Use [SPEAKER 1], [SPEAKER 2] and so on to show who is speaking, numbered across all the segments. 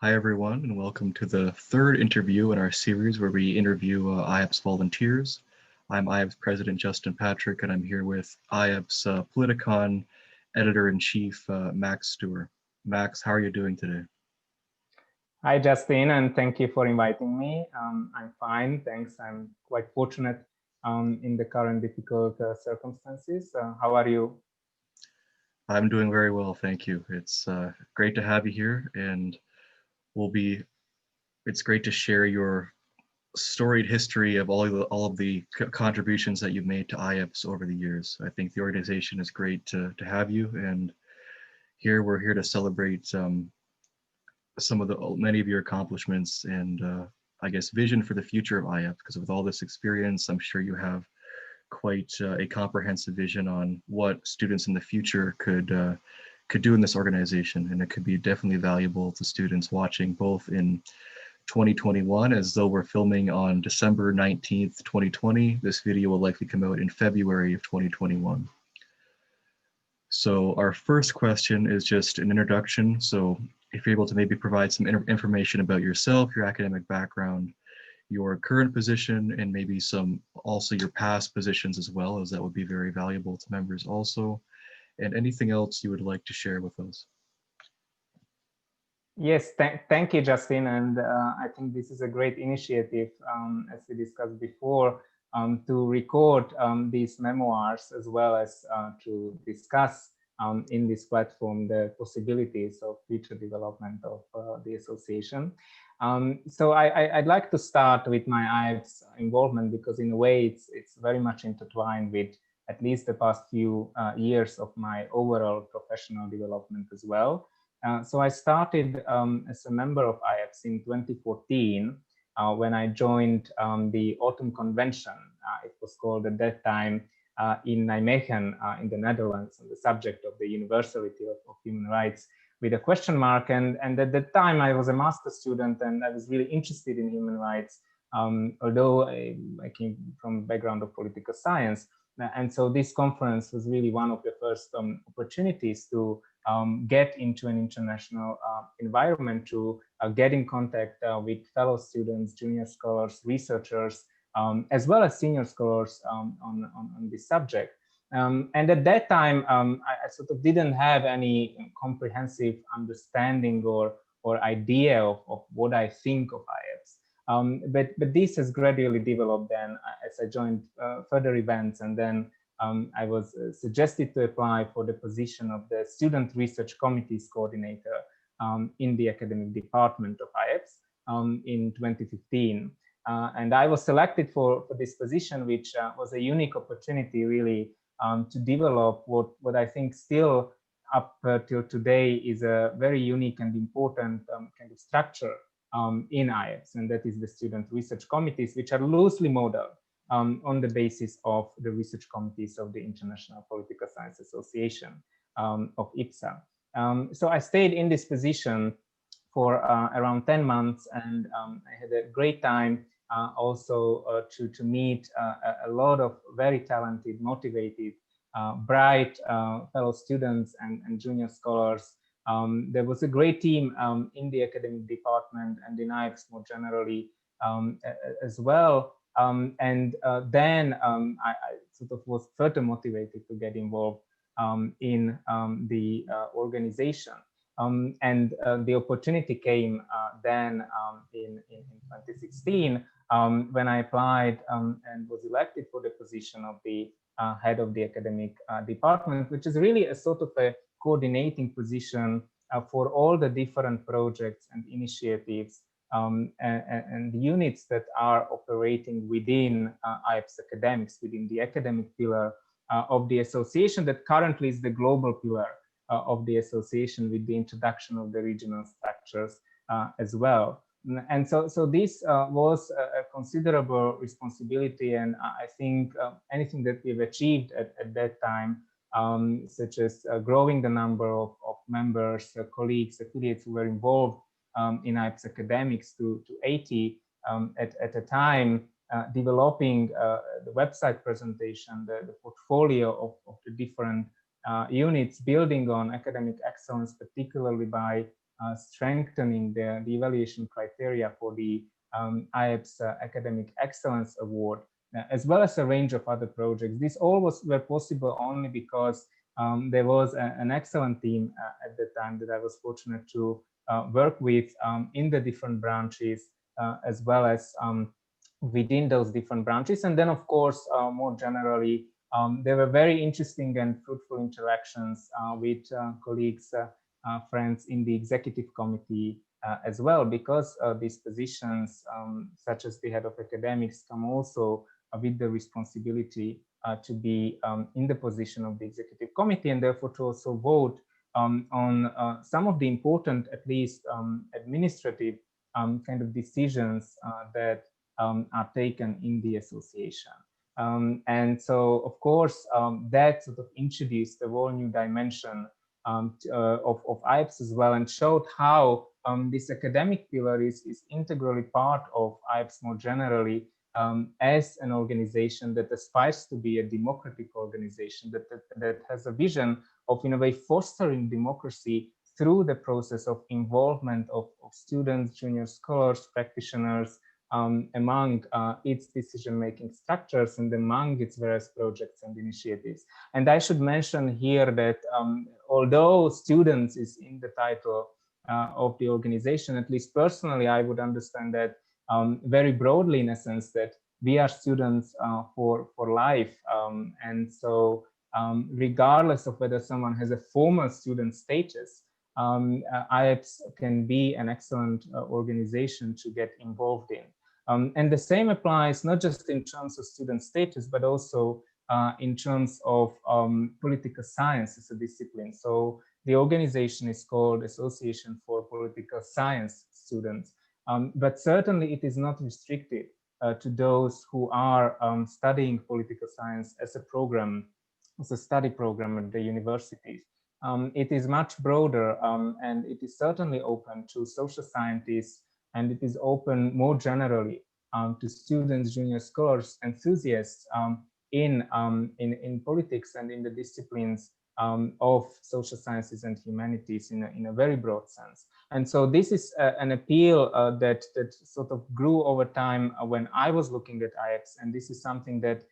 [SPEAKER 1] Hi, everyone, and welcome to the third interview in our series where we interview IAPSS volunteers. I'm IAPSS President Justin Patrick, and I'm here with IAPSS Politikon Editor-in-Chief Max Steuer. Max, how are you doing today?
[SPEAKER 2] Hi, Justin, and thank you for inviting me. I'm fine, thanks. I'm quite fortunate in the current difficult circumstances. How are you?
[SPEAKER 1] I'm doing very well, thank you. It's great to have you here, and it's great to share your storied history of all of the contributions that you've made to IAPSS over the years. I think the organization is great to have you, and we're here to celebrate many of your accomplishments and I guess vision for the future of IAPSS, because with all this experience, I'm sure you have quite a comprehensive vision on what students in the future could do in this organization, and it could be definitely valuable to students watching both in 2021, as though we're filming on December 19th, 2020. This video will likely come out in February of 2021. So our first question is just an introduction. So if you're able to maybe provide some information about yourself, your academic background, your current position, and maybe also your past positions as well, as that would be very valuable to members also, and anything else you would like to share with us.
[SPEAKER 2] Yes, thank you, Justin. And I think this is a great initiative, as we discussed before, to record these memoirs, as well as to discuss in this platform the possibilities of future development of the association. So I'd like to start with my IAPSS involvement, because in a way it's very much intertwined with at least the past few years of my overall professional development as well. So I started as a member of IAPSS in 2014 when I joined the Autumn Convention. It was called at that time in Nijmegen in the Netherlands, on the subject of the universality of human rights, with a question mark. And at that time I was a master's student, and I was really interested in human rights, although I came from a background of political science. And so this conference was really one of the first opportunities to get into an international environment, to get in contact with fellow students, junior scholars, researchers, as well as senior scholars on this subject. And at that time, I sort of didn't have any comprehensive understanding or idea of what I think of IAPSS. But this has gradually developed then as I joined further events, and then I was suggested to apply for the position of the Student Research Committees Coordinator in the academic department of IAPSS in 2015. And I was selected for this position, which was a unique opportunity really to develop what I think still up till today is a very unique and important kind of structure in IAPSS, and that is the Student Research Committees, which are loosely modeled on the basis of the research committees of the International Political Science Association of IPSA. So I stayed in this position for around 10 months, and I had a great time also to meet a lot of very talented, motivated, bright fellow students and junior scholars. There was a great team in the academic department and in IAPSS more generally as well. Then I sort of was further motivated to get involved in the organization. And the opportunity came then in 2016 when I applied and was elected for the position of the head of the academic department, which is really a sort of a coordinating position for all the different projects and initiatives and units that are operating within IAPSS Academics, within the academic pillar of the association, that currently is the global pillar of the association, with the introduction of the regional structures as well. And so this was a considerable responsibility, and I think anything that we've achieved at that time, such as growing the number of members, colleagues, affiliates who were involved in IAPSS Academics to 80 at a time, developing the website presentation, the portfolio of the different units, building on academic excellence, particularly by strengthening the evaluation criteria for the IAPSS Academic Excellence Award, as well as a range of other projects. These all were possible only because there was an excellent team at the time that I was fortunate to work with in the different branches, as well as within those different branches. And then, of course, more generally, there were very interesting and fruitful interactions with colleagues, friends in the executive committee as well, because these positions, such as the head of academics, come also with the responsibility to be in the position of the executive committee, and therefore to also vote on some of the important, at least administrative kind of decisions that are taken in the association. And so, of course, that sort of introduced a whole new dimension of IAPSS as well, and showed how this academic pillar is integrally part of IAPSS more generally, as an organization that aspires to be a democratic organization that has a vision of, in a way, fostering democracy through the process of involvement of students, junior scholars, practitioners, among its decision-making structures and among its various projects and initiatives. And I should mention here that although students is in the title of the organization, at least personally, I would understand that very broadly, in a sense that we are students for life. And so regardless of whether someone has a formal student status, IAPSS can be an excellent organization to get involved in. And the same applies not just in terms of student status, but also in terms of political science as a discipline. So the organization is called Association for Political Science Students, but certainly it is not restricted to those who are studying political science as a program, as a study program at the universities. It is much broader, and it is certainly open to social scientists, and it is open more generally to students, junior scholars, enthusiasts in politics and in the disciplines of social sciences and humanities in a very broad sense. And so this is an appeal that sort of grew over time when I was looking at IAPSS, and this is something that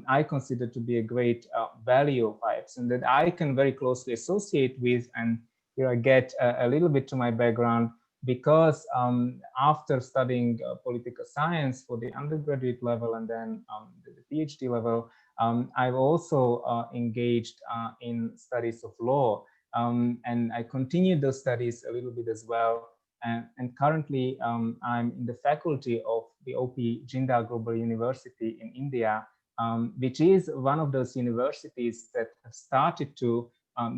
[SPEAKER 2] I consider to be a great value of IAPSS, and that I can very closely associate with. And here I get a little bit to my background, because after studying political science for the undergraduate level and then the PhD level, I've also engaged in studies of law, and I continued those studies a little bit as well. And currently I'm in the faculty of the OP Jindal Global University in India, which is one of those universities that have started to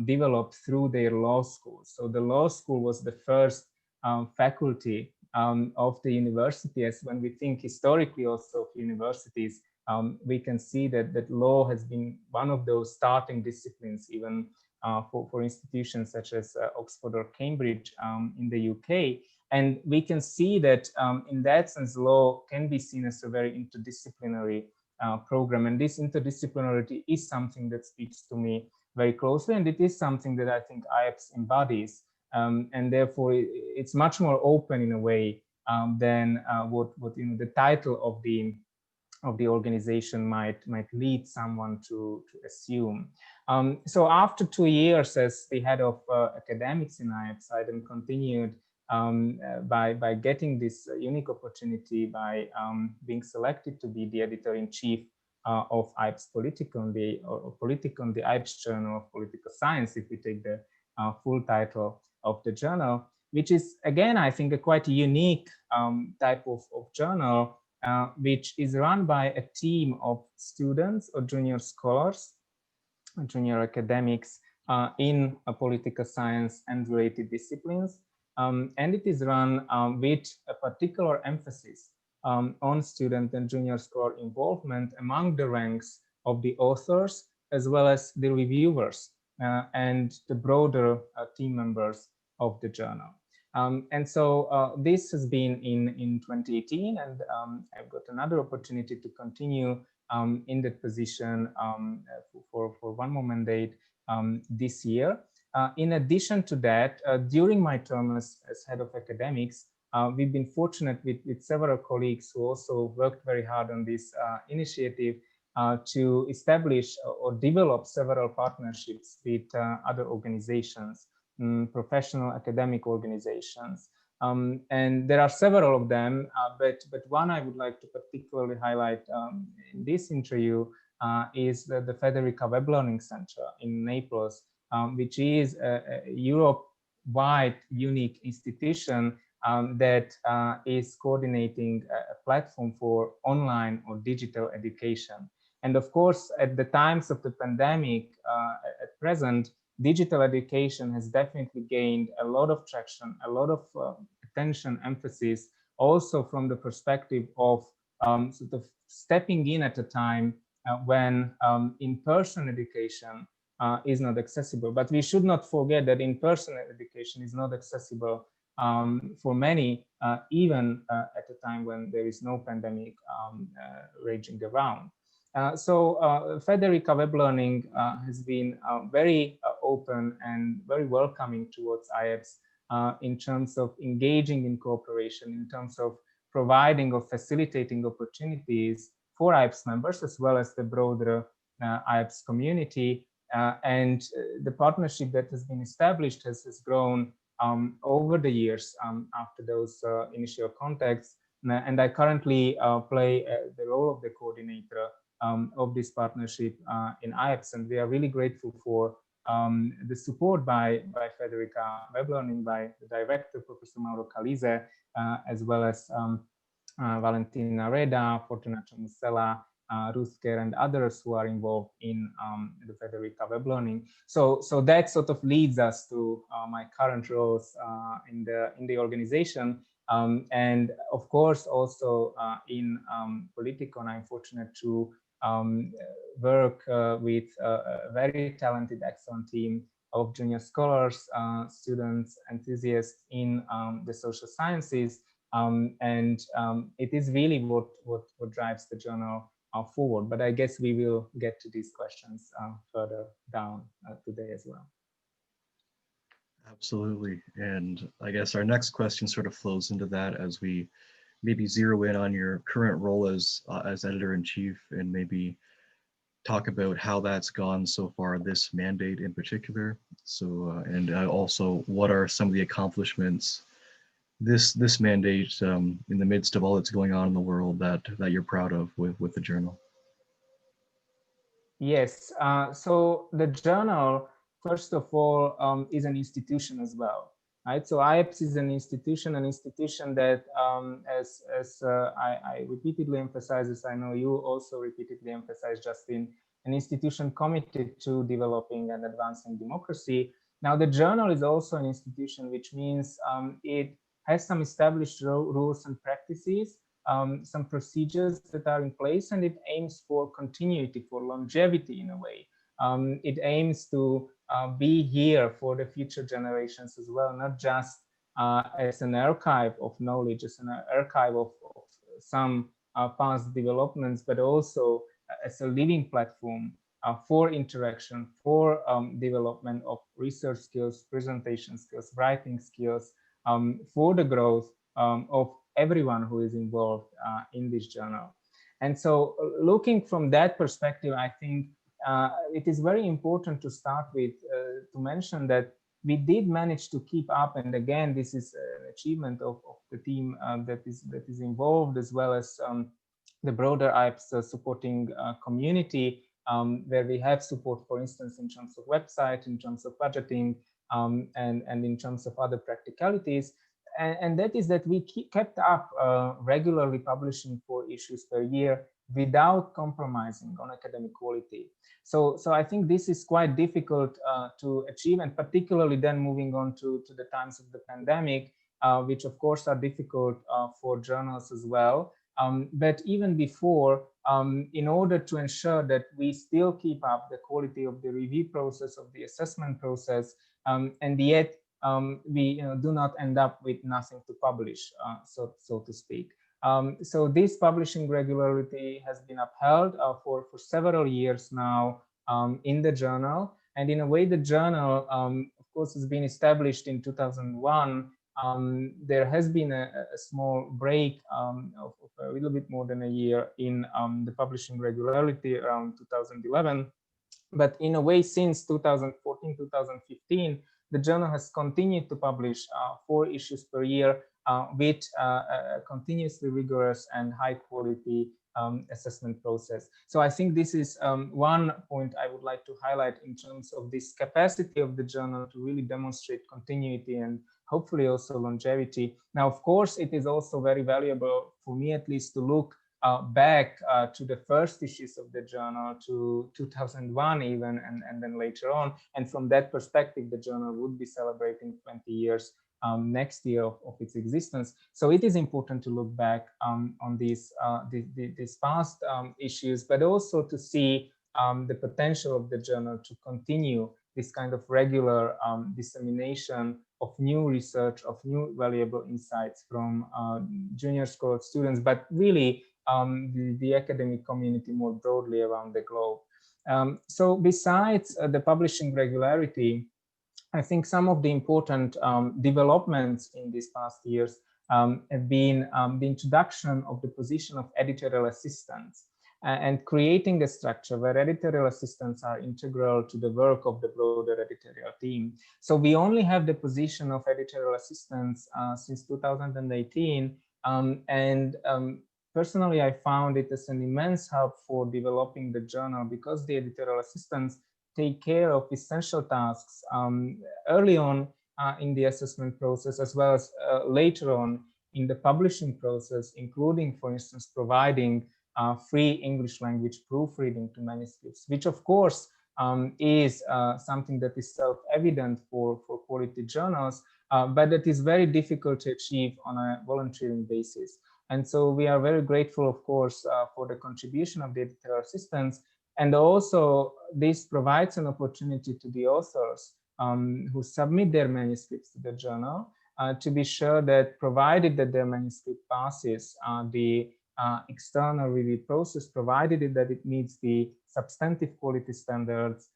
[SPEAKER 2] develop through their law school. So the law school was the first faculty of the university, as when we think historically also of universities, we can see that law has been one of those starting disciplines, even for institutions such as Oxford or Cambridge in the UK. And we can see that in that sense, law can be seen as a very interdisciplinary program. And this interdisciplinarity is something that speaks to me very closely, and it is something that I think IAPSS embodies. And therefore, it's much more open in a way than what the title of the organization might lead someone to assume. So after 2 years as the head of academics in IAPSS, I then continued by getting this unique opportunity by being selected to be the editor-in-chief of IAPSS Politikon, the IAPSS Journal of Political Science, if we take the full title of the journal, which is, again, I think a quite unique type of journal, which is run by a team of students or junior scholars, junior academics in political science and related disciplines. And it is run with a particular emphasis on student and junior scholar involvement among the ranks of the authors, as well as the reviewers and the broader team members of the journal. And so this has been in 2018, and I've got another opportunity to continue in that position for one more mandate this year. In addition to that, during my term as head of academics, we've been fortunate with several colleagues who also worked very hard on this initiative to establish or develop several partnerships with other organizations, professional academic organizations. And there are several of them, but one I would like to particularly highlight in this interview is the Federica Weblearning Center in Naples, which is a Europe-wide unique institution that is coordinating a platform for online or digital education. And of course, at the times of the pandemic, at present, digital education has definitely gained a lot of traction, a lot of attention, emphasis, also from the perspective of sort of stepping in at a time when in-person education is not accessible. But we should not forget that in-person education is not accessible for many, even at a time when there is no pandemic raging around. So Federica Weblearning has been very open and very welcoming towards IAPSS in terms of engaging in cooperation, in terms of providing or facilitating opportunities for IAPSS members as well as the broader IAPSS community. And the partnership that has been established has grown over the years after those initial contacts. And I currently play the role of the coordinator of this partnership in IAPSS, and we are really grateful for the support by Federica Weblearning, by the director, Professor Mauro Calize, as well as Valentina Reda, Fortunato Musella, Rusker, and others who are involved in the Federica Weblearning. So that sort of leads us to my current roles in the organization. And of course, also in Politikon, I'm fortunate to work with a very talented, excellent team of junior scholars, students, enthusiasts in the social sciences. And it is really what drives the journal forward. But I guess we will get to these questions further down today as well.
[SPEAKER 1] Absolutely. And I guess our next question sort of flows into that as we maybe zero in on your current role as editor-in-chief and maybe talk about how that's gone so far, this mandate in particular. So, and also what are some of the accomplishments this mandate in the midst of all that's going on in the world that you're proud of with the journal?
[SPEAKER 2] Yes, so the journal, first of all, is an institution as well, right? So IAPSS is an institution that, as I repeatedly emphasize, as I know you also repeatedly emphasize, Justin, an institution committed to developing and advancing democracy. Now, the journal is also an institution, which means it has some established rules and practices, some procedures that are in place, and it aims for continuity, for longevity in a way. It aims to be here for the future generations as well, not just as an archive of knowledge, as an archive of some past developments, but also as a living platform for interaction, for development of research skills, presentation skills, writing skills, for the growth of everyone who is involved in this journal. And so looking from that perspective, I think it is very important to start with to mention that we did manage to keep up, and again, this is an achievement of the team that is involved, as well as the broader IAPSS supporting community, where we have support, for instance, in terms of website, in terms of budgeting, and in terms of other practicalities. And that is that we kept up regularly publishing 4 issues per year without compromising on academic quality. So I think this is quite difficult to achieve, and particularly then moving on to the times of the pandemic, which of course are difficult for journals as well. But even before, in order to ensure that we still keep up the quality of the review process, of the assessment process, and yet we do not end up with nothing to publish, so to speak. So this publishing regularity has been upheld for several years now in the journal. And in a way, the journal, of course, has been established in 2001. There has been a small break of a little bit more than a year in the publishing regularity around 2011. But in a way, since 2014, 2015, the journal has continued to publish 4 issues per year with a continuously rigorous and high quality assessment process. So I think this is one point I would like to highlight in terms of this capacity of the journal to really demonstrate continuity and hopefully also longevity. Now, of course, it is also very valuable for me, at least, to look back to the first issues of the journal, to 2001 even, and then later on. And from that perspective, the journal would be celebrating 20 years next year of its existence. So it is important to look back on these past issues, but also to see the potential of the journal to continue this kind of regular dissemination of new research, of new valuable insights from junior scholar students, but really the academic community more broadly around the globe. So besides the publishing regularity, I think some of the important developments in these past years have been the introduction of the position of editorial assistants and creating a structure where editorial assistants are integral to the work of the broader editorial team. So we only have the position of editorial assistants since 2018, personally, I found it as an immense help for developing the journal, because the editorial assistants take care of essential tasks early on in the assessment process, as well as later on in the publishing process, including, for instance, providing free English language proofreading to manuscripts, which of course is something that is self-evident for quality journals, but that is very difficult to achieve on a volunteering basis. And so we are very grateful, of course, for the contribution of the editorial assistants. And also this provides an opportunity to the authors who submit their manuscripts to the journal to be sure that, provided that their manuscript passes the external review process, provided that it meets the substantive quality standards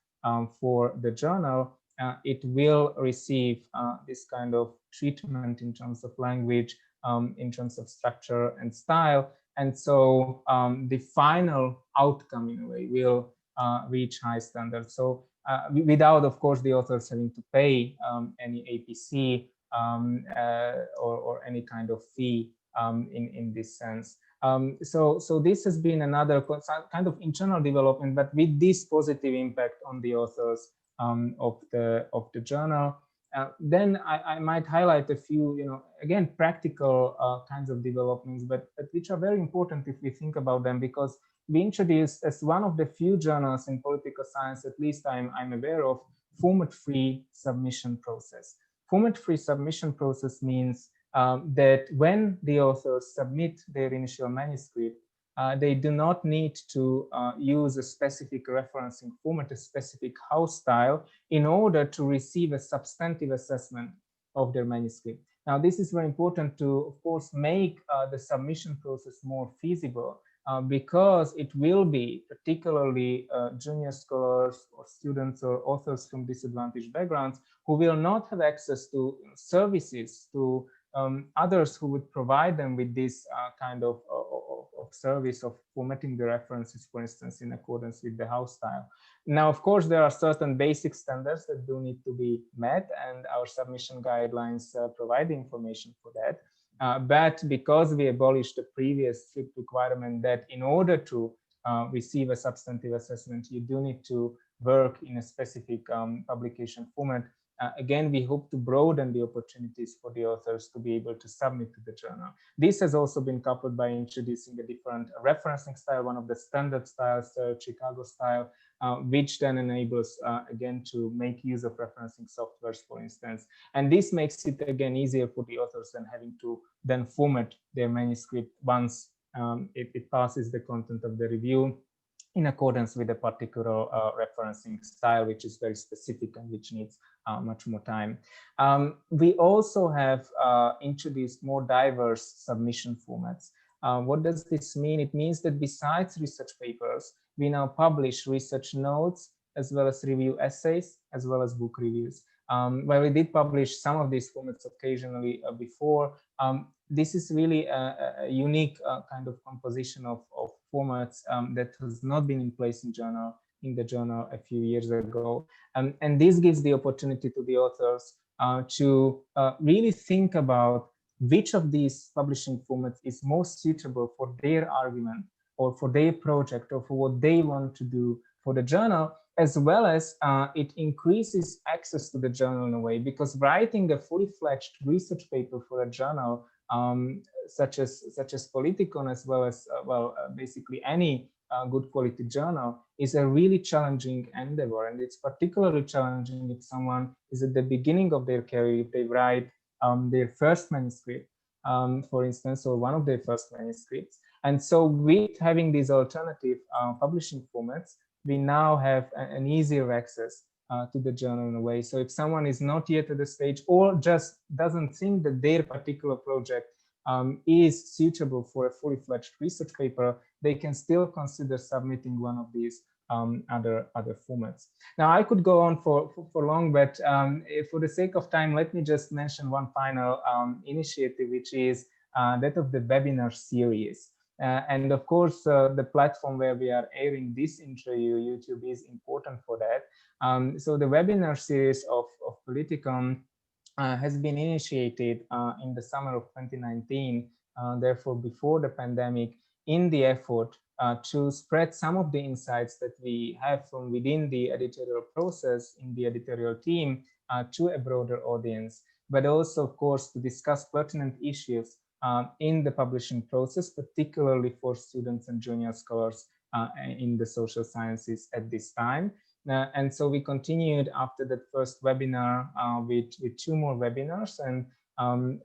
[SPEAKER 2] for the journal, it will receive this kind of treatment in terms of language, in terms of structure and style. And so the final outcome, in a way, will reach high standards. So without, of course, the authors having to pay any APC or any kind of fee in this sense. So this has been another kind of internal development, but with this positive impact on the authors of the journal. Then I might highlight a few, again, practical kinds of developments, but which are very important if we think about them, because we introduced, as one of the few journals in political science, at least I'm aware of, format-free submission process. Format-free submission process means that when the authors submit their initial manuscript, they do not need to use a specific referencing format, a specific house style, in order to receive a substantive assessment of their manuscript. Now, this is very important to, of course, make the submission process more feasible, because it will be particularly junior scholars or students or authors from disadvantaged backgrounds who will not have access to services, to others who would provide them with this kind of service of formatting the references, for instance, in accordance with the house style. Now, of course, there are certain basic standards that do need to be met, and our submission guidelines provide the information for that. But because we abolished the previous strict requirement that in order to receive a substantive assessment, you do need to work in a specific publication format, again, we hope to broaden the opportunities for the authors to be able to submit to the journal. This has also been coupled by introducing a different referencing style, one of the standard styles, Chicago style, which then enables, again, to make use of referencing softwares, for instance. And this makes it, again, easier for the authors than having to then format their manuscript once it passes the content of the review in accordance with a particular referencing style, which is very specific and which needs much more time. We also have introduced more diverse submission formats. What does this mean? It means that besides research papers, we now publish research notes, as well as review essays, as well as book reviews. While we did publish some of these formats occasionally before, this is really a unique kind of composition of formats that has not been in place in the journal a few years ago. And this gives the opportunity to the authors to really think about which of these publishing formats is most suitable for their argument or for their project or for what they want to do for the journal, as well as it increases access to the journal in a way, because writing a fully fledged research paper for a journal such as Politikon, as well as basically any good quality journal, is a really challenging endeavor. And it's particularly challenging if someone is at the beginning of their career, if they write their first manuscript, for instance, or one of their first manuscripts. And so with having these alternative publishing formats, we now have an easier access to the journal in a way. So if someone is not yet at the stage or just doesn't think that their particular project is suitable for a fully fledged research paper, they can still consider submitting one of these other formats. Now, I could go on for long, but for the sake of time, let me just mention one final initiative, which is that of the webinar series. And of course, the platform where we are airing this interview, YouTube, is important for that. So the webinar series of Politikon has been initiated in the summer of 2019, therefore before the pandemic, in the effort to spread some of the insights that we have from within the editorial process in the editorial team to a broader audience, but also, of course, to discuss pertinent issues in the publishing process, particularly for students and junior scholars in the social sciences at this time. And so we continued after that first webinar with 2 more webinars, and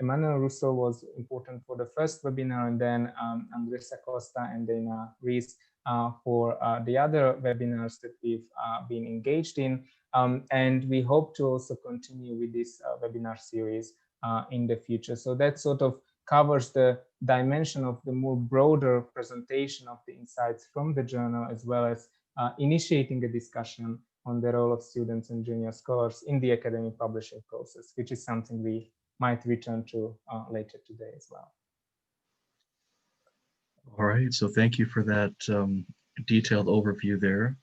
[SPEAKER 2] Emmanuel Russo was important for the first webinar, and then Andres Acosta and Dana Rees for the other webinars that we've been engaged in. And we hope to also continue with this webinar series in the future. So that sort of covers the dimension of the more broader presentation of the insights from the journal, as well as initiating a discussion on the role of students and junior scholars in the academic publishing process, which is something we might return to later today as well.
[SPEAKER 1] All right, so thank you for that detailed overview there.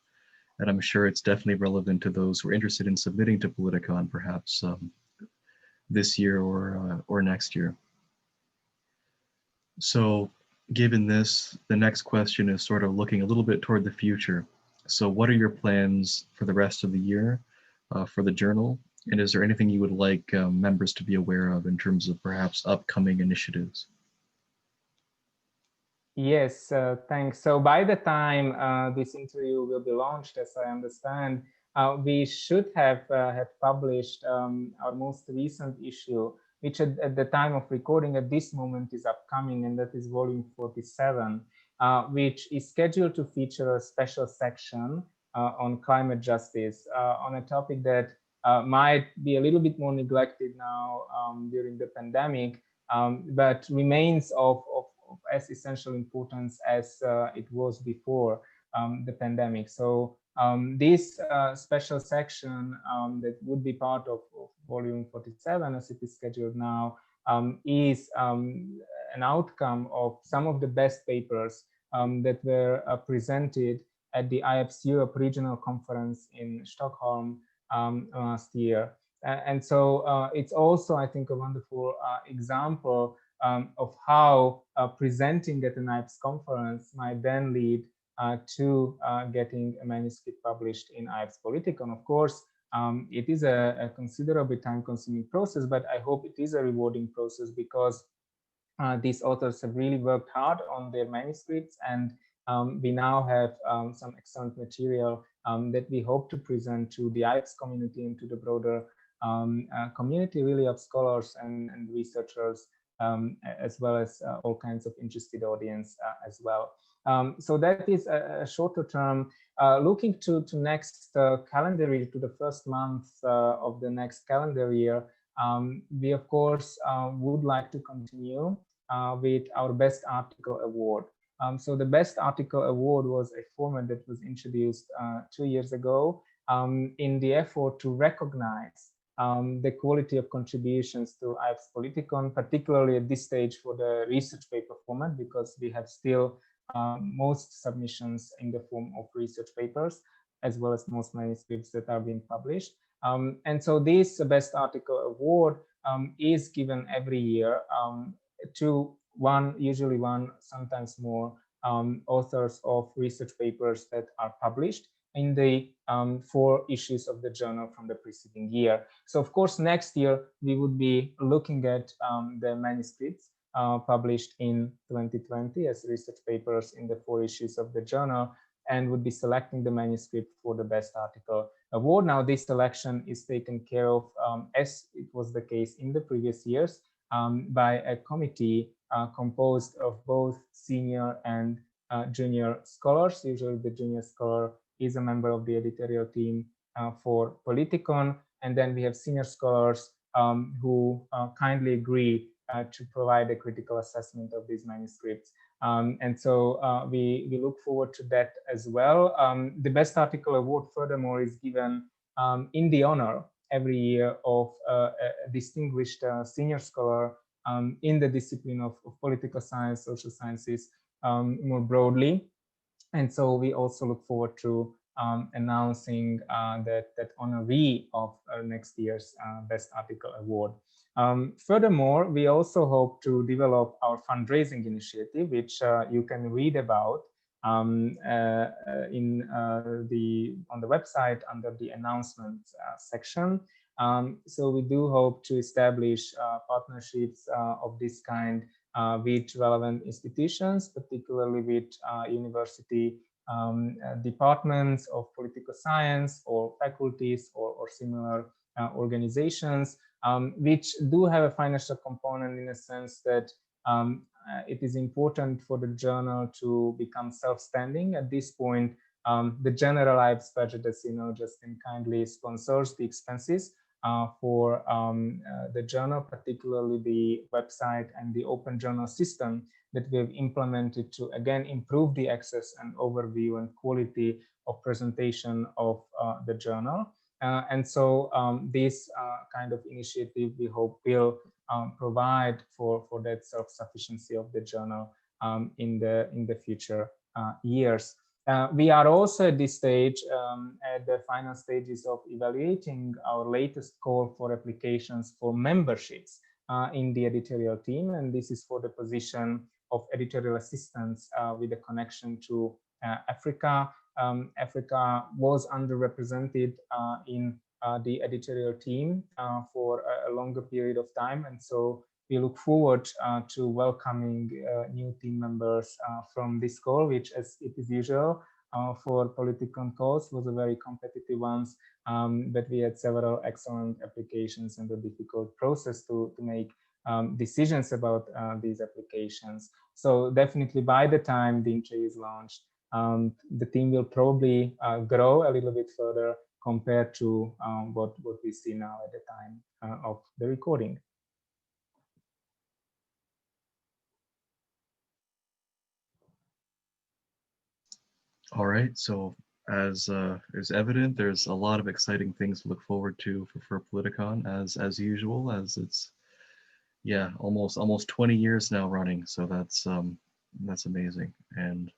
[SPEAKER 1] And I'm sure it's definitely relevant to those who are interested in submitting to Politikon, perhaps this year or next year. So given this, the next question is sort of looking a little bit toward the future. So what are your plans for the rest of the year for the journal? And is there anything you would like members to be aware of in terms of perhaps upcoming initiatives?
[SPEAKER 2] Yes, thanks. So by the time this interview will be launched, as I understand, we should have published our most recent issue, which at the time of recording at this moment is upcoming, and that is volume 47, which is scheduled to feature a special section on climate justice, on a topic that might be a little bit more neglected now during the pandemic, but remains of as essential importance as it was before the pandemic. So this special section that would be part of volume 47, as it is scheduled now, is an outcome of some of the best papers that were presented at the IAPSS Europe Regional Conference in Stockholm last year. And so it's also, I think, a wonderful example of how presenting at an IAPSS conference might then lead to getting a manuscript published in IAPSS Politikon. Of course, it is a considerably time-consuming process, but I hope it is a rewarding process, because these authors have really worked hard on their manuscripts, and we now have some excellent material that we hope to present to the IAPSS community and to the broader community, really, of scholars and researchers, as well as all kinds of interested audience as well. So that is a shorter term. Looking to next calendar year, to the first month of the next calendar year, we of course would like to continue with our Best Article Award. So the Best Article Award was a format that was introduced 2 years ago in the effort to recognize the quality of contributions to IAPSS Politikon, particularly at this stage for the research paper format, because we have still most submissions in the form of research papers, as well as most manuscripts that are being published. And so this Best Article Award is given every year to usually one, sometimes more, authors of research papers that are published in the 4 issues of the journal from the preceding year. So of course, next year we would be looking at the manuscripts published in 2020 as research papers in the 4 issues of the journal, and would be selecting the manuscript for the Best Article Award. Now, this selection is taken care of, as it was the case in the previous years, by a committee composed of both senior and junior scholars. Usually the junior scholar is a member of the editorial team for Politikon, and then we have senior scholars who kindly agree to provide a critical assessment of these manuscripts. And so we look forward to that as well. The Best Article Award, furthermore, is given in the honor every year of a distinguished senior scholar in the discipline of political science, social sciences more broadly. And so we also look forward to announcing that honoree of next year's Best Article Award. Furthermore, we also hope to develop our fundraising initiative, which you can read about on the website under the announcements section. So we do hope to establish partnerships of this kind with relevant institutions, particularly with university departments of political science or faculties or similar organizations, which do have a financial component in a sense that it is important for the journal to become self-standing. At this point, the general IAPSS budget, as you know, Justin kindly sponsors the expenses for the journal, particularly the website and the open journal system that we have implemented to, again, improve the access and overview and quality of presentation of the journal. And so this kind of initiative, we hope, will provide for that self-sufficiency of the journal in the future years. We are also at this stage at the final stages of evaluating our latest call for applications for memberships in the editorial team, and this is for the position of editorial assistants with a connection to Africa. Africa was underrepresented in the editorial team for a longer period of time, and so we look forward to welcoming new team members from this call, which, as it is usual for Politikon calls, was a very competitive one, but we had several excellent applications and a difficult process to make decisions about these applications. So definitely by the time the interview is launched, the team will probably grow a little bit further compared to what we see now at the time of the recording.
[SPEAKER 1] All right, so as is evident, there's a lot of exciting things to look forward to for Politikon, as usual, as it's, yeah, almost 20 years now running, so that's amazing. And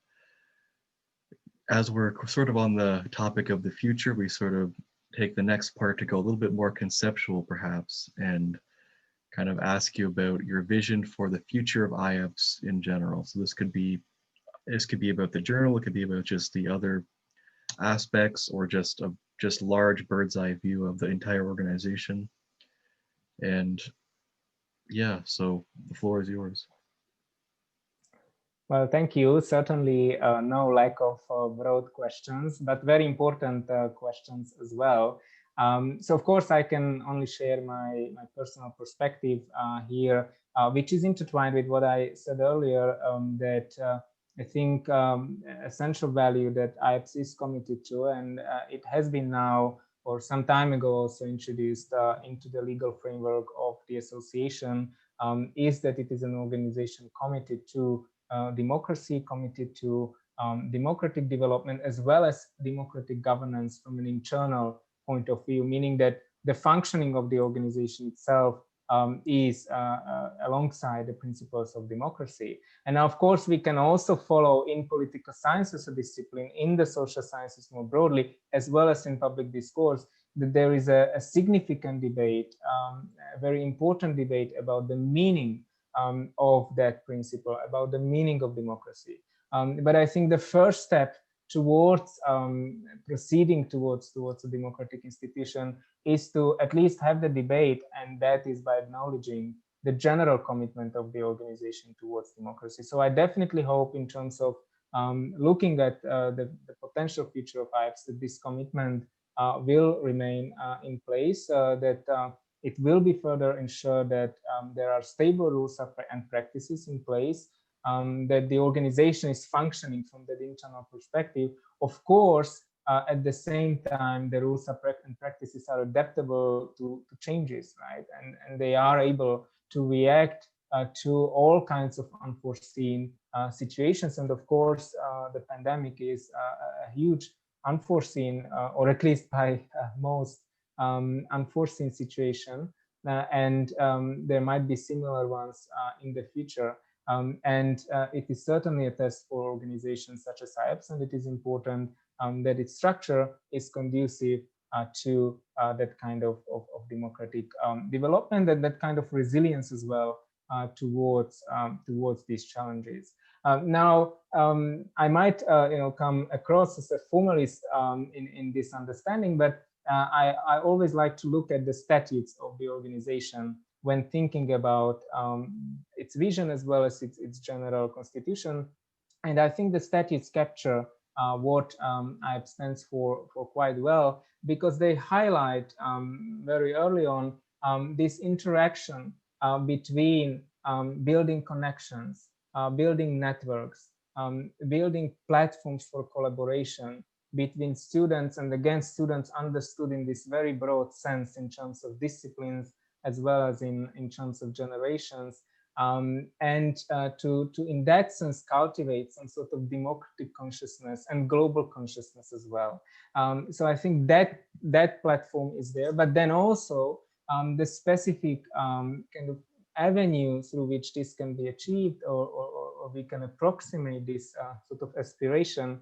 [SPEAKER 1] as we're sort of on the topic of the future, we sort of take the next part to go a little bit more conceptual, perhaps, and kind of ask you about your vision for the future of IAPSS in general. So this could be about the journal, it could be about just the other aspects, or just a large bird's eye view of the entire organization. And yeah, so the floor is yours.
[SPEAKER 2] Well, thank you. Certainly no lack of broad questions, but very important questions as well. So of course, I can only share my personal perspective here, which is intertwined with what I said earlier, that I think essential value that IAPSS is committed to, and it has been now, or some time ago, also introduced into the legal framework of the association, is that it is an organization committed to democracy, committed to democratic development, as well as democratic governance from an internal point of view, meaning that the functioning of the organization itself is alongside the principles of democracy. And of course, we can also follow in political science as a discipline, in the social sciences more broadly, as well as in public discourse, that there is a significant debate, a very important debate about the meaning of that principle, about the meaning of democracy. But I think the first step towards proceeding towards a democratic institution is to at least have the debate, and that is by acknowledging the general commitment of the organization towards democracy. So I definitely hope, in terms of looking at the potential future of IAPSS, that this commitment will remain in place, that it will be further ensured that there are stable rules and practices in place, that the organization is functioning from that internal perspective. Of course, at the same time, the rules and practices are adaptable to changes, right? And they are able to react to all kinds of unforeseen situations. And of course, the pandemic is a huge unforeseen, or at least by most unforeseen situation. And there might be similar ones in the future. And it is certainly a test for organizations such as IAPSS, and it is important that its structure is conducive to that kind of democratic development, and that kind of resilience as well towards these challenges. Now, I might come across as a formalist in this understanding, but I always like to look at the statutes of the organization when thinking about its vision as well as its general constitution. And I think the statutes capture what IAPSS stands for quite well, because they highlight very early on this interaction between building connections, building networks, building platforms for collaboration between students, and again, students understood in this very broad sense in terms of disciplines as well as in terms of generations, and to in that sense cultivate some sort of democratic consciousness and global consciousness as well. So I think that platform is there, but then also the specific kind of avenue through which this can be achieved, or we can approximate this sort of aspiration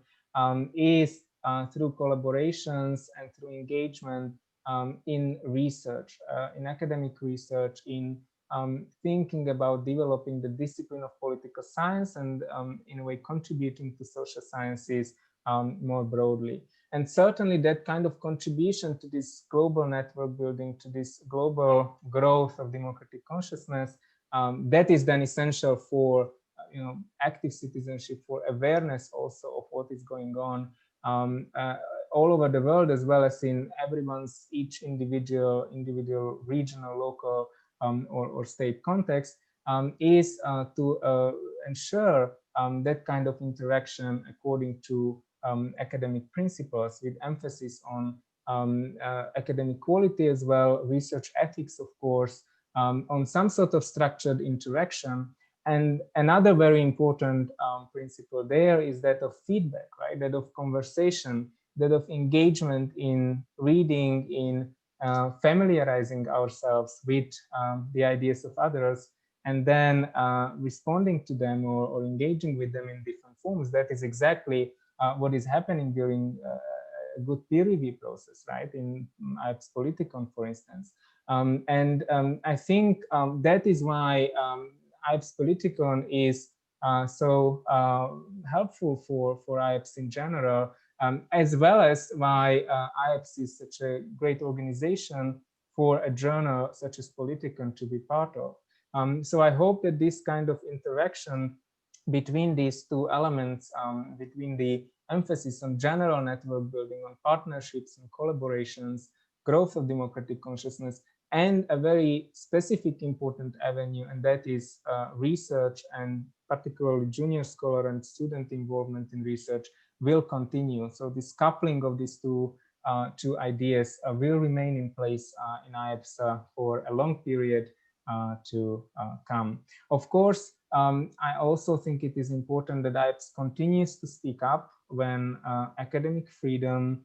[SPEAKER 2] is through collaborations and through engagement in research, in academic research, in thinking about developing the discipline of political science, and in a way contributing to social sciences more broadly. And certainly that kind of contribution to this global network building, to this global growth of democratic consciousness, that is then essential for active citizenship, for awareness also of what is going on all over the world, as well as in each individual regional, local or state context, is to ensure that kind of interaction according to academic principles, with emphasis on academic quality as well, research ethics, of course, on some sort of structured interaction. And another very important principle there is that of feedback, right? That of conversation, that of engagement in reading, in familiarizing ourselves with the ideas of others, and then responding to them or engaging with them in different forms. That is exactly what is happening during a good peer review process, right? In IAPSS Politikon, for instance. I think that is why IAPSS Politikon is so helpful for IAPSS in general, as well as why IAPSS is such a great organization for a journal such as Politikon to be part of. So I hope that this kind of interaction between these two elements, between the emphasis on general network building, on partnerships and collaborations, growth of democratic consciousness, and a very specific important avenue, and that is research, and particularly junior scholar and student involvement in research, will continue. So this coupling of these two ideas will remain in place in IAPSS for a long period to come. Of course, I also think it is important that IAPSS continues to speak up when academic freedom,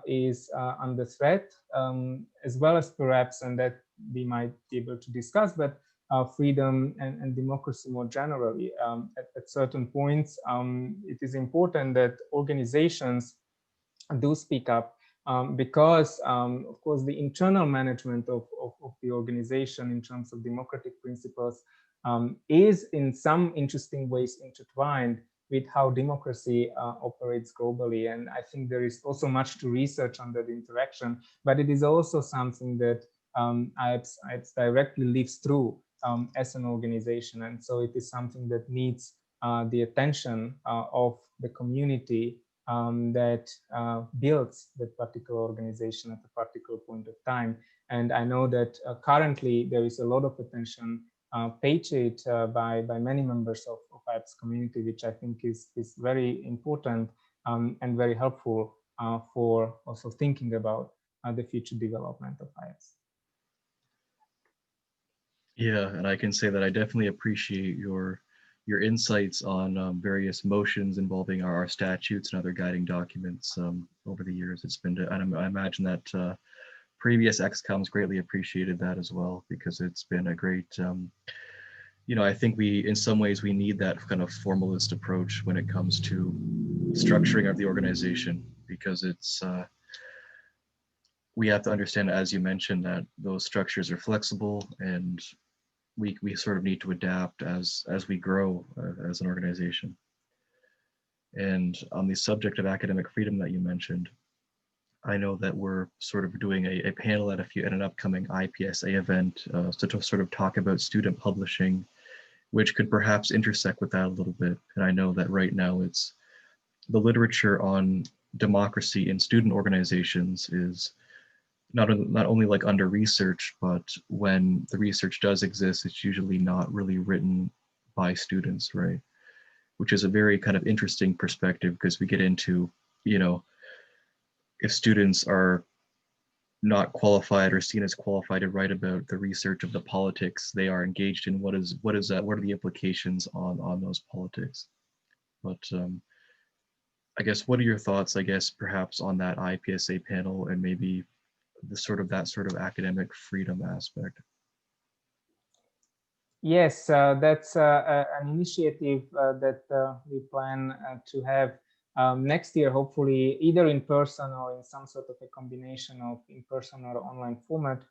[SPEAKER 2] is under threat, as well as perhaps, and that we might be able to discuss, but freedom and democracy more generally. At certain points, it is important that organizations do speak up, because of course the internal management of the organization in terms of democratic principles is in some interesting ways intertwined with how democracy operates globally. And I think there is also much to research on that interaction, but it is also something that IAPSS directly lives through as an organization. And so it is something that needs the attention of the community that builds that particular organization at a particular point of time. And I know that currently there is a lot of attention paid to it by many members of IAPSS community, which I think is very important and very helpful for also thinking about the future development of IAPSS.
[SPEAKER 1] Yeah, and I can say that I definitely appreciate your insights on various motions involving our statutes and other guiding documents over the years. It's been, and I imagine that previous XCOMs greatly appreciated that as well, because it's been a great, you know, I think in some ways we need that kind of formalist approach when it comes to structuring of the organization, because it's, we have to understand, as you mentioned, that those structures are flexible, and we sort of need to adapt as we grow as an organization. And on the subject of academic freedom that you mentioned, I know that we're sort of doing a panel at an upcoming IPSA event to sort of talk about student publishing, which could perhaps intersect with that a little bit. And I know that right now it's the literature on democracy in student organizations is not only like under research, but when the research does exist, it's usually not really written by students, right? Which is a very kind of interesting perspective, because we get into, you know, if students are not qualified or seen as qualified to write about the research of the politics they are engaged in, what is that? What are the implications on those politics? But I guess, what are your thoughts, I guess, perhaps on that IPSA panel, and maybe that sort of academic freedom aspect?
[SPEAKER 2] Yes, that's an initiative that we plan to have next year, hopefully either in person or in some sort of a combination of in-person or online format.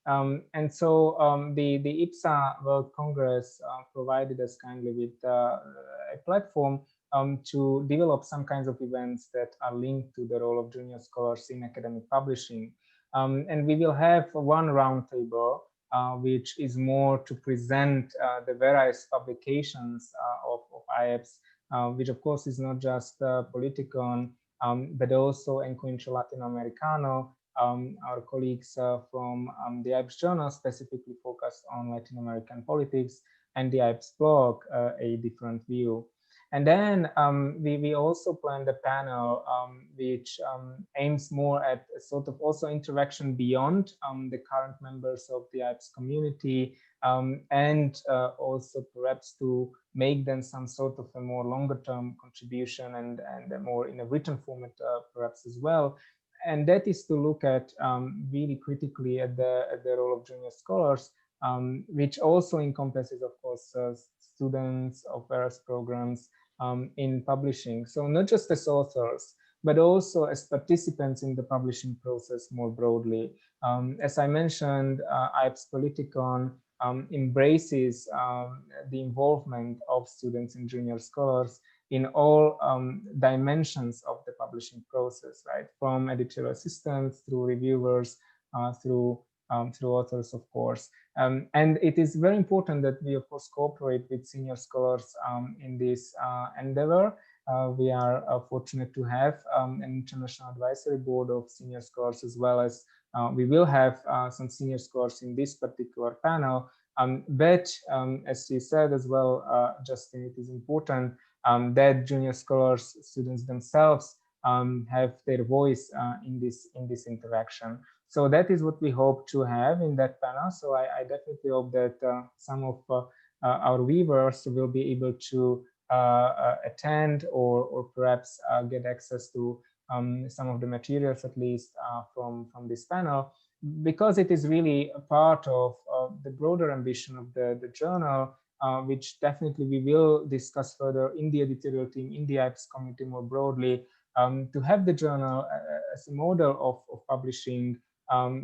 [SPEAKER 2] And so the IPSA World Congress provided us kindly with a platform to develop some kinds of events that are linked to the role of junior scholars in academic publishing. And we will have one roundtable which is more to present the various publications of IAPSS, which of course is not just Politikon, but also Encuentro Latinoamericano, our colleagues from the IAPSS journal specifically focused on Latin American politics, and the IAPSS blog, A Different View. And then we also planned a panel which aims more at a sort of also interaction beyond the current members of the IAPSS community, and also perhaps to make them some sort of a more longer term contribution and more in a written format perhaps as well. And that is to look at really critically at the role of junior scholars, which also encompasses, of course, students of various programs in publishing. So not just as authors, but also as participants in the publishing process more broadly. As I mentioned, IAPSS Politikon embraces the involvement of students and junior scholars in all dimensions of the publishing process, right? From editorial assistants through reviewers, through authors, of course. And it is very important that we, of course, cooperate with senior scholars in this endeavor. We are fortunate to have an international advisory board of senior scholars, as well as we will have some senior scholars in this particular panel. But as you said as well, Justin, it is important that junior scholars, students themselves, have their voice in this interaction. So that is what we hope to have in that panel. So I definitely hope that some of our viewers will be able to attend or perhaps get access to some of the materials, at least from this panel, because it is really a part of the broader ambition of the journal, which definitely we will discuss further in the editorial team, in the IAPSS community more broadly, to have the journal as a model of publishing,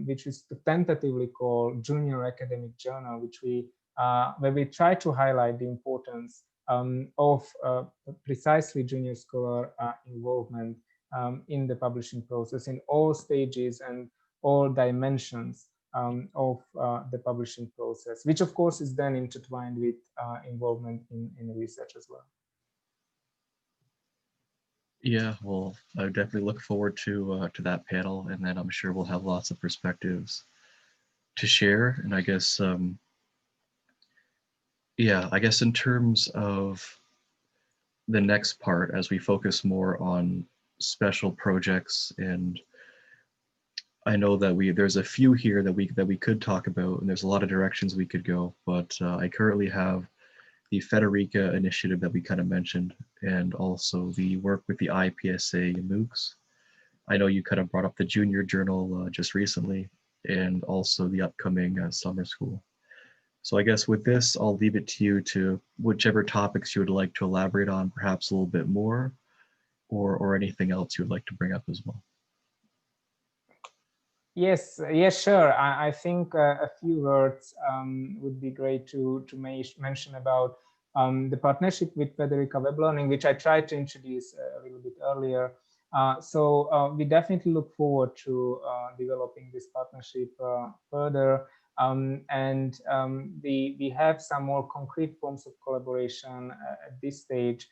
[SPEAKER 2] which is tentatively called Junior Academic Journal, which where we try to highlight the importance of precisely junior scholar involvement in the publishing process in all stages and all dimensions of the publishing process, which of course is then intertwined with involvement in research as well.
[SPEAKER 1] Yeah, well, I definitely look forward to that panel, and then I'm sure we'll have lots of perspectives to share. And I guess, yeah, I guess in terms of the next part, as we focus more on special projects, and I know that there's a few here that we could talk about, and there's a lot of directions we could go, but I currently have the Federica initiative that we kind of mentioned, and also the work with the IPSA MOOCS. I know you kind of brought up the junior journal just recently, and also the upcoming summer school. So I guess with this, I'll leave it to you to whichever topics you would like to elaborate on, perhaps a little bit more, or anything else you would like to bring up as well.
[SPEAKER 2] Yes, yes, sure. I think a few words would be great to mention about the partnership with Federica Weblearning, which I tried to introduce a little bit earlier. So we definitely look forward to developing this partnership further. And we have some more concrete forms of collaboration at this stage.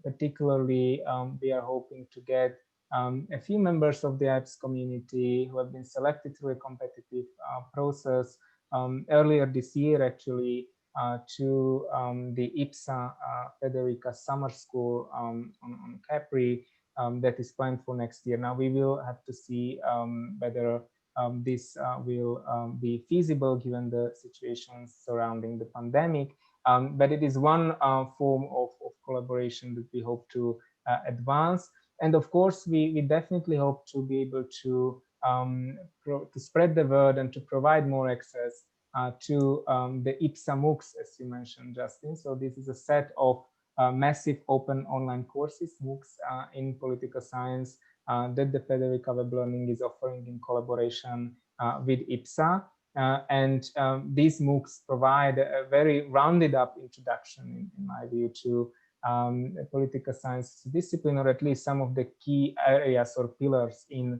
[SPEAKER 2] Particularly, we are hoping to get a few members of the IAPSS community who have been selected through a competitive process earlier this year, actually, to the IPSA Federica Summer School on Capri that is planned for next year. Now, we will have to see whether this will be feasible given the situations surrounding the pandemic. But it is one form of collaboration that we hope to advance. And of course, we definitely hope to be able to spread the word and to provide more access to the IPSA MOOCS, as you mentioned, Justin. So this is a set of massive open online courses, MOOCs, in political science that the Federica Weblearning is offering in collaboration with IPSA. And these MOOCs provide a very rounded up introduction, in my view, to political science discipline, or at least some of the key areas or pillars in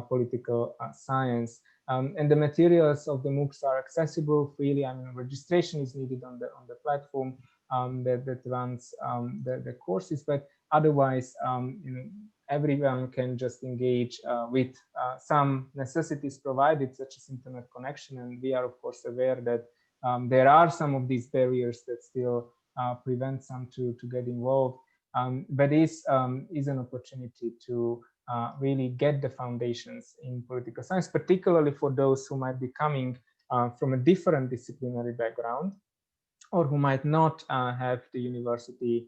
[SPEAKER 2] political science. And the materials of the MOOCs are accessible freely. I mean, registration is needed on the platform that runs the courses, but otherwise, you know, everyone can just engage with some necessities provided, such as internet connection. And we are, of course, aware that there are some of these barriers that still prevent some to get involved. But this is an opportunity to really get the foundations in political science, particularly for those who might be coming from a different disciplinary background, or who might not have the university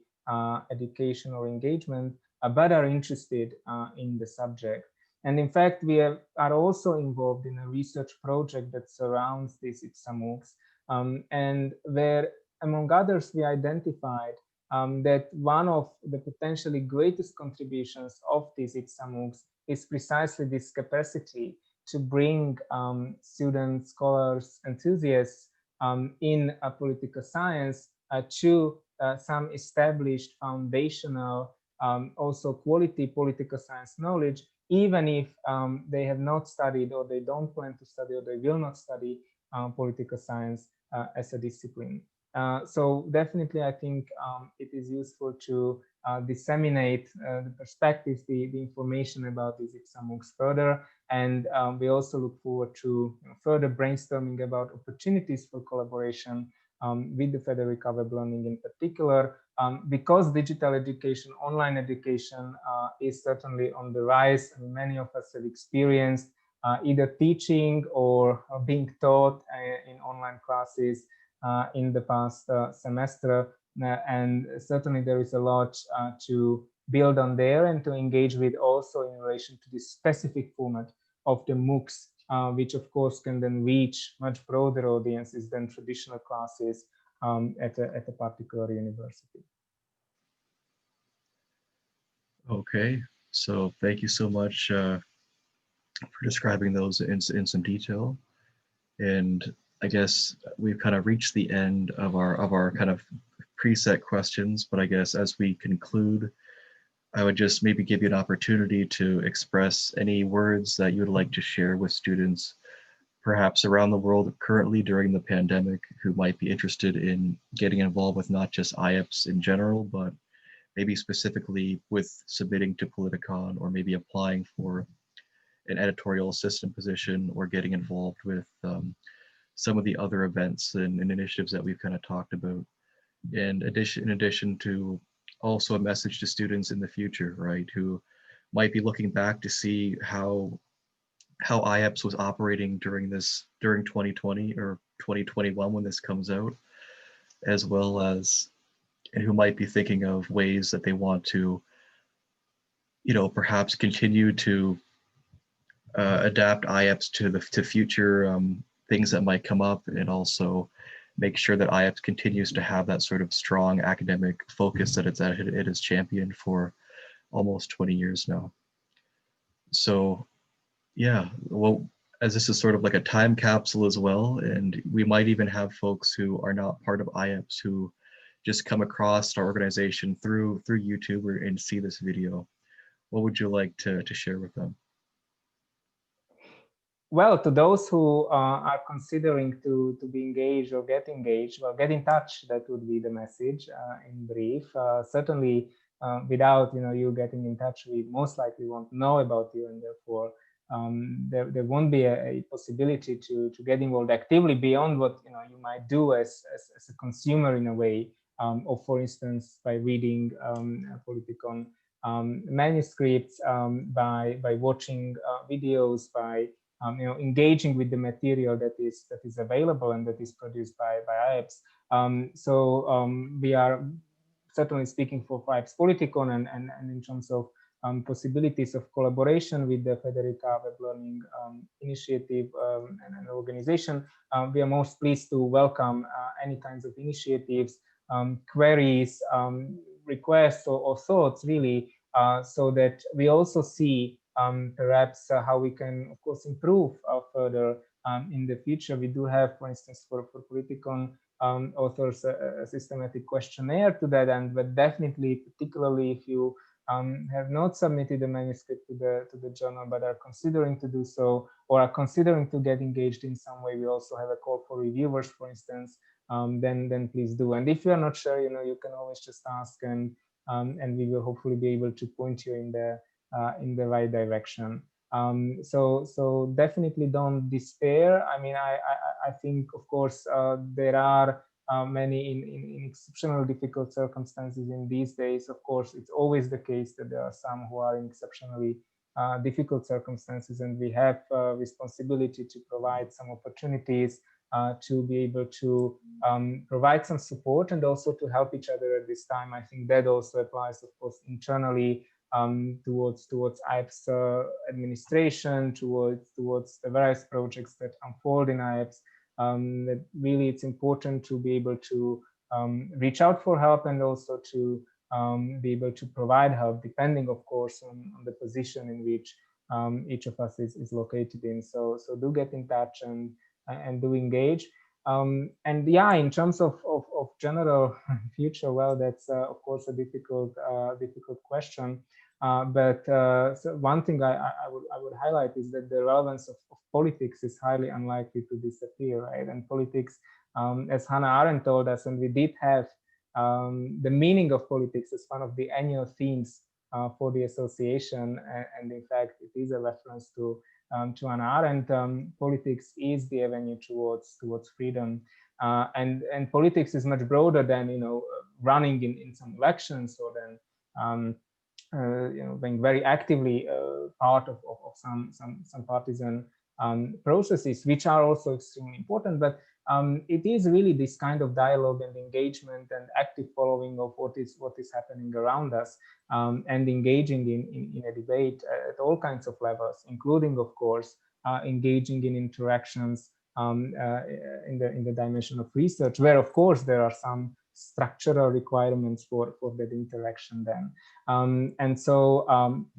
[SPEAKER 2] education or engagement, but are interested in the subject. And in fact, we are also involved in a research project that surrounds these IPSA MOOCs, and where, among others, we identified that one of the potentially greatest contributions of these IPSA MOOCs is precisely this capacity to bring students, scholars, enthusiasts in political science to some established foundational, also quality political science knowledge, even if they have not studied, or they don't plan to study, or they will not study political science as a discipline. So definitely, I think it is useful to disseminate the perspectives, the information about these IPSA MOOCs further. And we also look forward to further brainstorming about opportunities for collaboration with the Federica Weblearning in particular, because digital education, online education is certainly on the rise. I mean, many of us have experienced either teaching or being taught in online classes in the past semester, and certainly there is a lot to build on there and to engage with also in relation to this specific format of the MOOCs, which of course can then reach much broader audiences than traditional classes at a particular university.
[SPEAKER 1] Okay, so thank you so much for describing those in some detail. And I guess we've kind of reached the end of our kind of preset questions, but I guess as we conclude, I would just maybe give you an opportunity to express any words that you would like to share with students, perhaps around the world currently during the pandemic, who might be interested in getting involved with not just IAPSS in general, but maybe specifically with submitting to Politikon, or maybe applying for an editorial assistant position, or getting involved with some of the other events and initiatives that we've kind of talked about. And in addition to also a message to students in the future, right, who might be looking back to see how IAPSS was operating during 2020 or 2021 when this comes out, as well as, and who might be thinking of ways that they want to, you know, perhaps continue to adapt IAPSS to future things that might come up, and also make sure that IAPSS continues to have that sort of strong academic focus that it has championed for almost 20 years now. So yeah, well, as this is sort of like a time capsule as well, and we might even have folks who are not part of IAPSS who just come across our organization through YouTube and see this video. What would you like to share with them?
[SPEAKER 2] Well, to those who are considering to be engaged or get engaged, well, get in touch. That would be the message in brief. Certainly, without you getting in touch, we most likely won't know about you, and therefore there won't be a possibility to get involved actively beyond what you might do as a consumer in a way, or for instance by reading Politikon manuscripts, by watching videos, by engaging with the material that is available and that is produced by IAPSS. We are certainly speaking for IAPSS Politikon, and in terms of possibilities of collaboration with the Federica Weblearning Initiative and organization, we are most pleased to welcome any kinds of initiatives, queries, requests, or thoughts, really, so that we also see perhaps how we can, of course, improve further in the future. We do have, for instance, for Politikon authors, a systematic questionnaire to that end, but definitely, particularly if you have not submitted a manuscript to the journal but are considering to do so, or are considering to get engaged in some way, we also have a call for reviewers, for instance. Then please do. And if you are not sure, you can always just ask, and we will hopefully be able to point you in the right direction. So definitely don't despair. I mean, I think, of course, there are many in exceptional difficult circumstances in these days. Of course, it's always the case that there are some who are in exceptionally difficult circumstances, and we have responsibility to provide some opportunities to be able to provide some support and also to help each other at this time. I think that also applies, of course, internally towards IAPSS administration, towards the various projects that unfold in IAPSS. That really it's important to be able to reach out for help, and also to be able to provide help, depending, of course, on the position in which each of us is located in. So do get in touch and do engage. And yeah, in terms of general future, well, that's of course a difficult question. But so one thing I would highlight is that the relevance of politics is highly unlikely to disappear, right? And politics, as Hannah Arendt told us, and we did have the meaning of politics as one of the annual themes for the association, and in fact, it is a reference to Hannah Arendt. Politics is the avenue towards freedom, and politics is much broader than running in some elections, or than being very actively part of some partisan processes, which are also extremely important. But it is really this kind of dialogue and engagement and active following of what is happening around us, and engaging in a debate at all kinds of levels, including, of course, engaging in interactions in the dimension of research, where, of course, there are some structural requirements for that interaction then. And so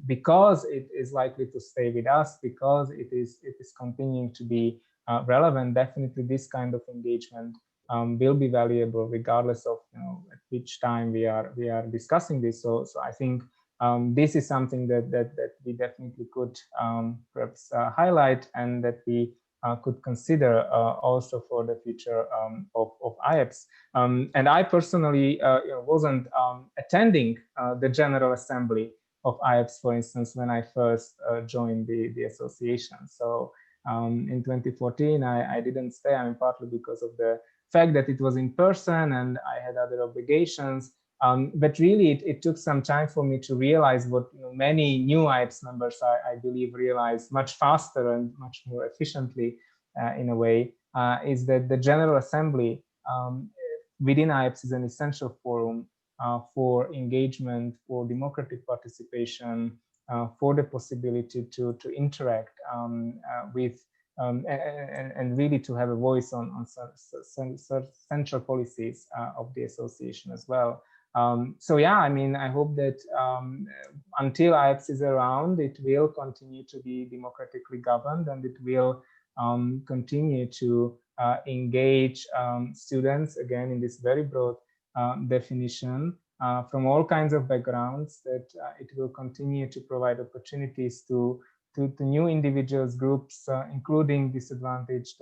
[SPEAKER 2] because it is likely to stay with us, because it is continuing to be relevant, definitely this kind of engagement will be valuable regardless of at which time we are discussing this. So I think this is something that we definitely could perhaps highlight, and that we could consider also for the future of IAPSS. And I personally wasn't attending the General Assembly of IAPSS, for instance, when I first joined the association. So in 2014, I didn't stay, partly because of the fact that it was in person and I had other obligations. But really, it took some time for me to realize what many new IAPSS members, I believe, realize much faster and much more efficiently, in a way, is that the General Assembly within IAPSS is an essential forum for engagement, for democratic participation, for the possibility to interact with and really to have a voice on central policies of the association as well. So yeah, I hope that until IAPSS is around, it will continue to be democratically governed, and it will continue to engage students, again, in this very broad definition, from all kinds of backgrounds, that it will continue to provide opportunities to new individuals, groups, including disadvantaged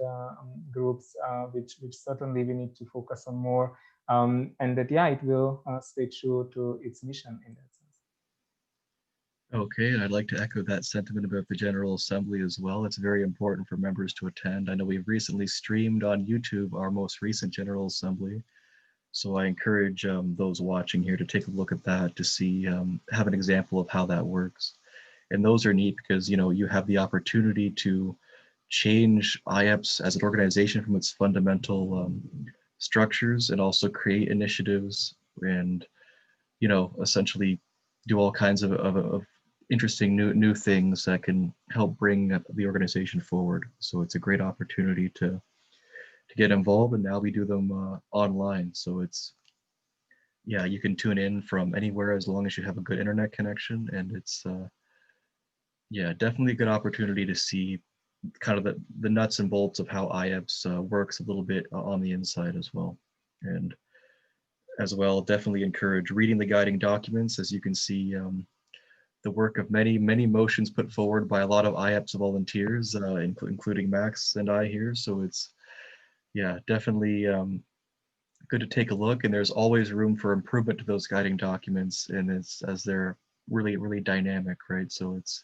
[SPEAKER 2] groups, which certainly we need to focus on more, and that, yeah, it will stay true to its mission in that sense.
[SPEAKER 1] Okay, and I'd like to echo that sentiment about the General Assembly as well. It's very important for members to attend. I know we've recently streamed on YouTube our most recent General Assembly, so I encourage those watching here to take a look at that, to see, have an example of how that works. And those are neat because, you have the opportunity to change IAPSS as an organization from its fundamental structures, and also create initiatives and, essentially do all kinds of interesting new things that can help bring the organization forward. So it's a great opportunity to get involved, and now we do them online. So it's, yeah, you can tune in from anywhere as long as you have a good internet connection, and it's yeah, definitely a good opportunity to see kind of the nuts and bolts of how IAPSS works a little bit on the inside as well. And as well, definitely encourage reading the guiding documents. As you can see, the work of many motions put forward by a lot of IAPSS volunteers, including Max and I here. So it's, yeah, definitely good to take a look, and there's always room for improvement to those guiding documents, and it's, as they're really dynamic, right? So it's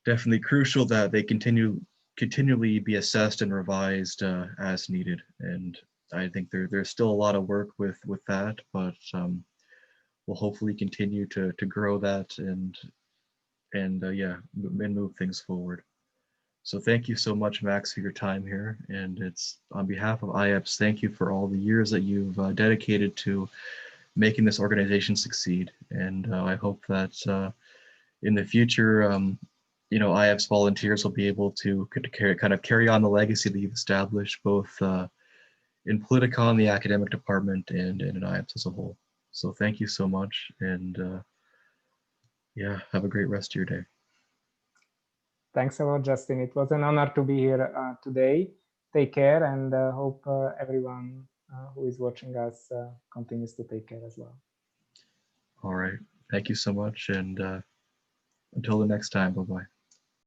[SPEAKER 1] definitely crucial that they continually be assessed and revised as needed. And I think there's still a lot of work with that, but we'll hopefully continue to grow that and yeah, and move things forward. So thank you so much, Max, for your time here. And it's on behalf of IAPSS, thank you for all the years that you've dedicated to making this organization succeed. And I hope that in the future, IAPSS volunteers will be able to carry on the legacy that you've established, both in Politikon, the academic department, and in IAPSS as a whole. So thank you so much, and yeah, have a great rest of your day.
[SPEAKER 2] Thanks a lot, Justin. It was an honor to be here today. Take care, and hope everyone who is watching us continues to take care as well.
[SPEAKER 1] All right. Thank you so much, and until the next time, bye-bye.